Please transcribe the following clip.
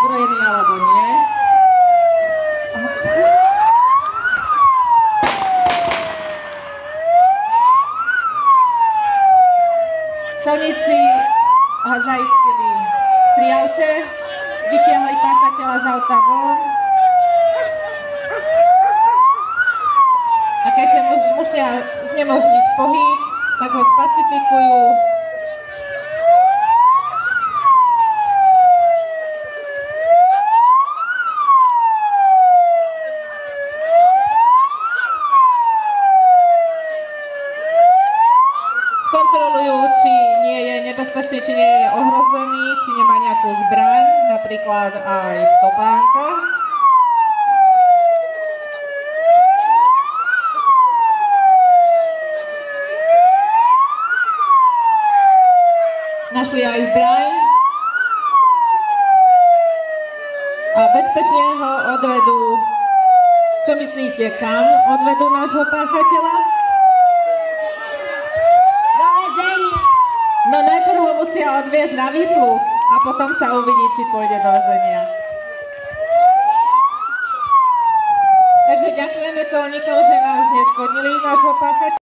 ozbrojený alebo nie. Colníci ho zaistili pri aute, vytiahli páchateľa z auta von a keďže musia znemožniť pohyb, tak ho spacifikujú. Kontrolujú, či nie je nebezpečný, či nie je ohrozený, či nemá nejakú zbraň, napríklad aj topánka. Našli aj zbraň a bezpečne ho odvedú. Čo myslíte, kam odvedú nášho páchateľa? No najprv ho musia odviezť na výsluh a potom sa uvidí, či pôjde do väzenia. Takže ďakujeme colníkom, že nám zneškodnili nášho páchateľa.